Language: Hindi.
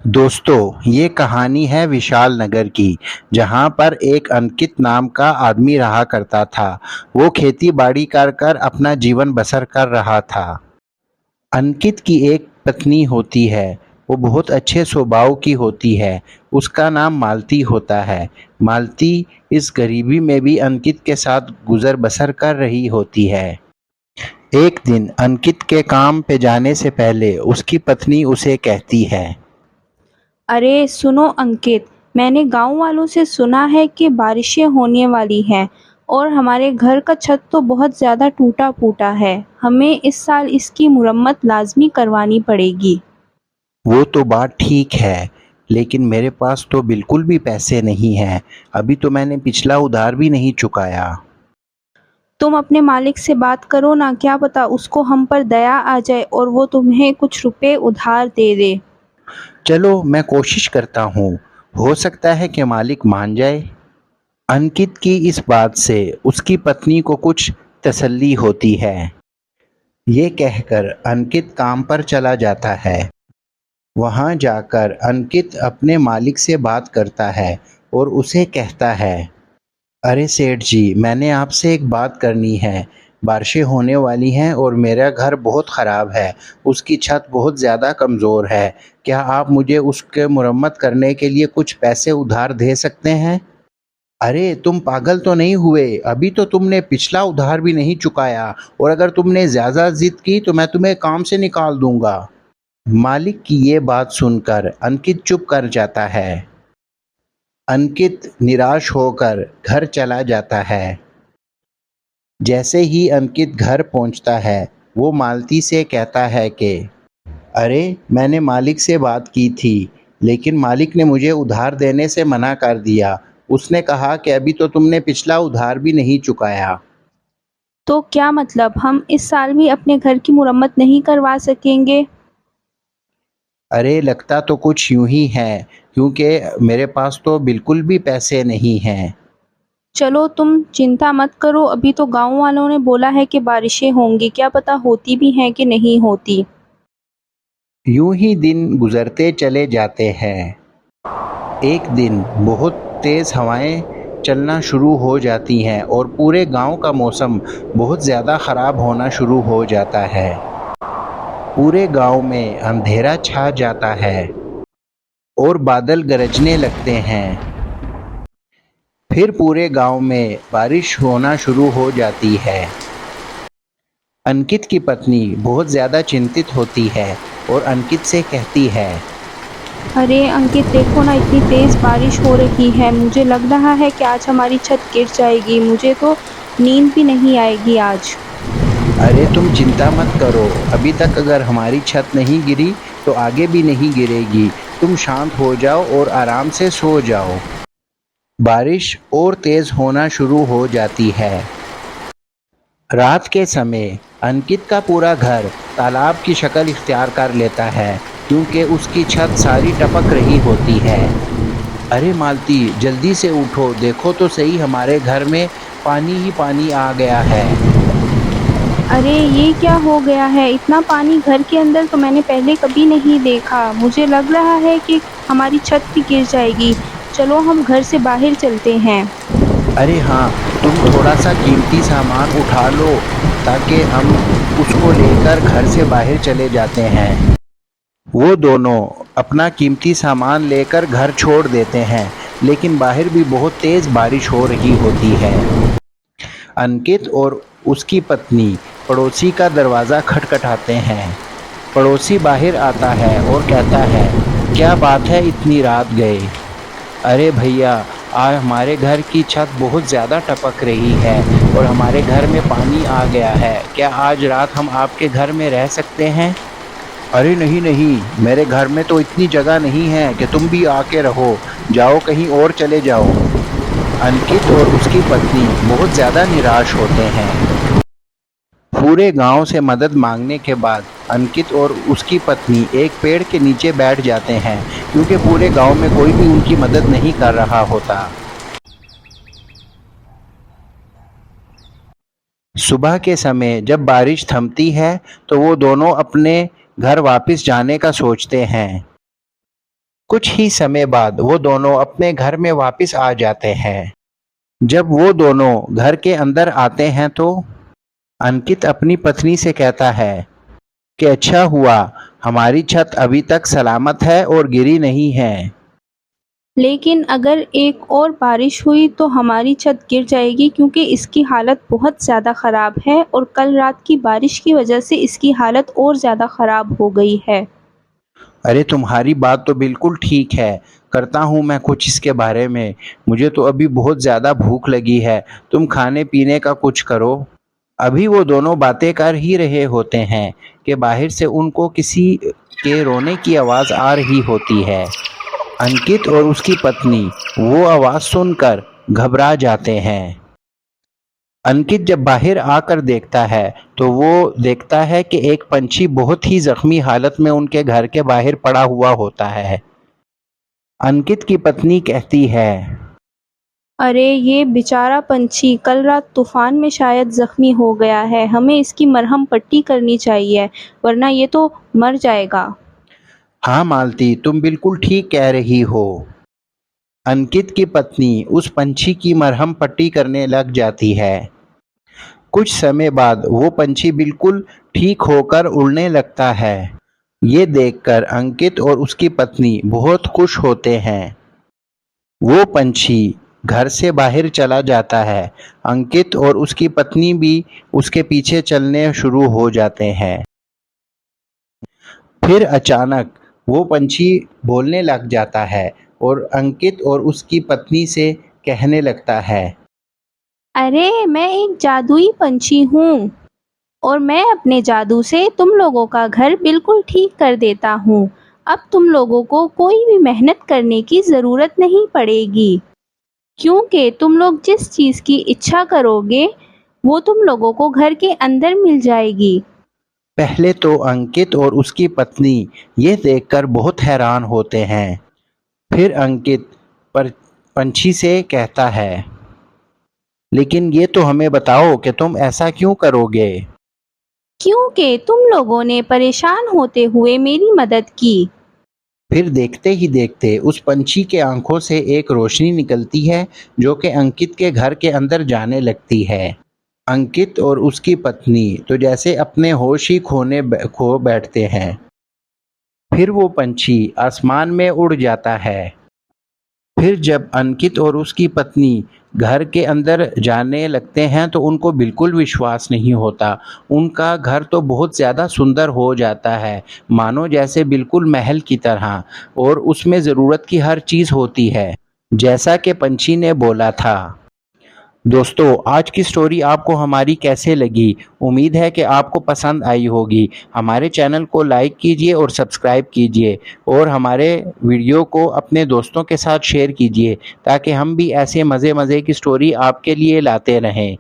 दोस्तों, ये कहानी है विशाल नगर की, जहाँ पर एक अंकित नाम का आदमी रहा करता था। वो खेती-बाड़ी कर कर अपना जीवन बसर कर रहा था। अंकित की एक पत्नी होती है। वो बहुत अच्छे स्वभाव की होती है। उसका नाम मालती होता है। मालती इस गरीबी में भी अंकित के साथ गुजर बसर कर रही होती है। एक दिन अंकित के काम पे जाने से पहले उसकी पत्नी उसे कहती है। अरे सुनो अंकित, मैंने गांव वालों से सुना है कि बारिशें होने वाली हैं और हमारे घर का छत तो बहुत ज़्यादा टूटा फूटा है। हमें इस साल इसकी मुरम्मत लाजमी करवानी पड़ेगी। वो तो बात ठीक है, लेकिन मेरे पास तो बिल्कुल भी पैसे नहीं हैं। अभी तो मैंने पिछला उधार भी नहीं चुकाया। तुम अपने मालिक से बात करो ना, क्या पता उसको हम पर दया आ जाए और वो तुम्हें कुछ रुपए उधार दे दे। चलो, मैं कोशिश करता हूँ। हो सकता है कि मालिक मान जाए। अंकित की इस बात से उसकी पत्नी को कुछ तसल्ली होती है। ये कहकर अंकित काम पर चला जाता है। वहाँ जाकर अंकित अपने मालिक से बात करता है और उसे कहता है, अरे सेठ जी, मैंने आपसे एक बात करनी है। बारिशें होने वाली हैं और मेरा घर बहुत ख़राब है। उसकी छत बहुत ज़्यादा कमज़ोर है। क्या आप मुझे उसके मुरम्मत करने के लिए कुछ पैसे उधार दे सकते हैं? अरे तुम पागल तो नहीं हुए? अभी तो तुमने पिछला उधार भी नहीं चुकाया, और अगर तुमने ज़्यादा ज़िद की तो मैं तुम्हें काम से निकाल दूंगा। मालिक की ये बात सुनकर अंकित चुप कर जाता है। अंकित निराश होकर घर चला जाता है। जैसे ही अंकित घर पहुंचता है, वो मालती से कहता है कि अरे, मैंने मालिक से बात की थी, लेकिन मालिक ने मुझे उधार देने से मना कर दिया। उसने कहा कि अभी तो तुमने पिछला उधार भी नहीं चुकाया। तो क्या मतलब, हम इस साल भी अपने घर की मुरम्मत नहीं करवा सकेंगे? अरे, लगता तो कुछ यूं ही है, क्योंकि मेरे पास तो बिल्कुल भी पैसे नहीं हैं। चलो तुम चिंता मत करो, अभी तो गांव वालों ने बोला है कि बारिशें होंगी, क्या पता होती भी हैं कि नहीं होती। यूं ही दिन गुजरते चले जाते हैं। एक दिन बहुत तेज़ हवाएं चलना शुरू हो जाती हैं और पूरे गांव का मौसम बहुत ज़्यादा ख़राब होना शुरू हो जाता है। पूरे गांव में अंधेरा छा जाता है और बादल गरजने लगते हैं। फिर पूरे गांव में बारिश होना शुरू हो जाती है। अंकित की पत्नी बहुत ज़्यादा चिंतित होती है और अंकित से कहती है। अरे अंकित, देखो ना, इतनी तेज़ बारिश हो रही है, मुझे लग रहा है कि आज हमारी छत गिर जाएगी। मुझे तो नींद भी नहीं आएगी आज। अरे तुम चिंता मत करो, अभी तक अगर हमारी छत नहीं गिरी तो आगे भी नहीं गिरेगी। तुम शांत हो जाओ और आराम से सो जाओ। बारिश और तेज होना शुरू हो जाती है। रात के समय अंकित का पूरा घर तालाब की शक्ल इख्तियार कर लेता है, क्योंकि उसकी छत सारी टपक रही होती है। अरे मालती, जल्दी से उठो, देखो तो सही, हमारे घर में पानी ही पानी आ गया है। अरे ये क्या हो गया है, इतना पानी घर के अंदर तो मैंने पहले कभी नहीं देखा। मुझे लग रहा है कि हमारी छत भी गिर जाएगी। चलो हम घर से बाहर चलते हैं। अरे हाँ, तुम थोड़ा सा कीमती सामान उठा लो, ताकि हम उसको लेकर घर से बाहर चले जाते हैं। वो दोनों अपना कीमती सामान लेकर घर छोड़ देते हैं, लेकिन बाहर भी बहुत तेज़ बारिश हो रही होती है। अंकित और उसकी पत्नी पड़ोसी का दरवाज़ा खटखटाते हैं। पड़ोसी बाहर आता है और कहता है, क्या बात है, इतनी रात गए? अरे भैया, आज हमारे घर की छत बहुत ज़्यादा टपक रही है और हमारे घर में पानी आ गया है। क्या आज रात हम आपके घर में रह सकते हैं? अरे नहीं नहीं, मेरे घर में तो इतनी जगह नहीं है कि तुम भी आके रहो। जाओ, कहीं और चले जाओ। अंकित और उसकी पत्नी बहुत ज़्यादा निराश होते हैं। पूरे गांव से मदद मांगने के बाद अंकित और उसकी पत्नी एक पेड़ के नीचे बैठ जाते हैं, क्योंकि पूरे गांव में कोई भी उनकी मदद नहीं कर रहा होता। सुबह के समय जब बारिश थमती है, तो वो दोनों अपने घर वापस जाने का सोचते हैं। कुछ ही समय बाद वो दोनों अपने घर में वापस आ जाते हैं। जब वो दोनों घर के अंदर आते हैं तो अंकित अपनी पत्नी से कहता है कि अच्छा हुआ हमारी छत अभी तक सलामत है और गिरी नहीं है। लेकिन अगर एक और बारिश हुई तो हमारी छत गिर जाएगी, क्योंकि इसकी हालत बहुत ज़्यादा ख़राब है और कल रात की बारिश की वजह से इसकी हालत और ज़्यादा ख़राब हो गई है। अरे तुम्हारी बात तो बिल्कुल ठीक है, करता हूँ मैं कुछ इसके बारे में। मुझे तो अभी बहुत ज़्यादा भूख लगी है, तुम खाने पीने का कुछ करो। अभी वो दोनों बातें कर ही रहे होते हैं कि बाहर से उनको किसी के रोने की आवाज़ आ रही होती है। अंकित और उसकी पत्नी वो आवाज़ सुनकर घबरा जाते हैं। अंकित जब बाहर आकर देखता है तो वो देखता है कि एक पंछी बहुत ही जख्मी हालत में उनके घर के बाहर पड़ा हुआ होता है। अंकित की पत्नी कहती है, अरे ये बेचारा पंछी कल रात तूफान में शायद ज़ख्मी हो गया है, हमें इसकी मरहम पट्टी करनी चाहिए, वरना ये तो मर जाएगा। हाँ मालती, तुम बिल्कुल ठीक कह रही हो। अंकित की पत्नी उस पंछी की मरहम पट्टी करने लग जाती है। कुछ समय बाद वो पंछी बिल्कुल ठीक होकर उड़ने लगता है। ये देखकर अंकित और उसकी पत्नी बहुत खुश होते हैं। वो पंछी घर से बाहर चला जाता है। अंकित और उसकी पत्नी भी उसके पीछे चलने शुरू हो जाते हैं। फिर अचानक वो पंछी बोलने लग जाता है और अंकित और उसकी पत्नी से कहने लगता है, अरे मैं एक जादुई पंछी हूँ और मैं अपने जादू से तुम लोगों का घर बिल्कुल ठीक कर देता हूँ। अब तुम लोगों को कोई भी मेहनत करने की ज़रूरत नहीं पड़ेगी, क्योंकि तुम लोग जिस चीज़ की इच्छा करोगे वो तुम लोगों को घर के अंदर मिल जाएगी। पहले तो अंकित और उसकी पत्नी ये देखकर बहुत हैरान होते हैं। फिर अंकित पर पंछी से कहता है, लेकिन ये तो हमें बताओ कि तुम ऐसा क्यों करोगे। क्योंकि तुम लोगों ने परेशान होते हुए मेरी मदद की। फिर देखते ही देखते उस पंछी के आंखों से एक रोशनी निकलती है जो कि अंकित के घर के अंदर जाने लगती है। अंकित और उसकी पत्नी तो जैसे अपने होश ही खो बैठते हैं। फिर वो पंछी आसमान में उड़ जाता है। फिर जब अंकित और उसकी पत्नी घर के अंदर जाने लगते हैं तो उनको बिल्कुल विश्वास नहीं होता। उनका घर तो बहुत ज़्यादा सुंदर हो जाता है, मानो जैसे बिल्कुल महल की तरह, और उसमें ज़रूरत की हर चीज़ होती है, जैसा कि पंछी ने बोला था। दोस्तों, आज की स्टोरी आपको हमारी कैसे लगी? उम्मीद है कि आपको पसंद आई होगी। हमारे चैनल को लाइक कीजिए और सब्सक्राइब कीजिए और हमारे वीडियो को अपने दोस्तों के साथ शेयर कीजिए ताकि हम भी ऐसे मज़े-मज़े की स्टोरी आपके लिए लाते रहें।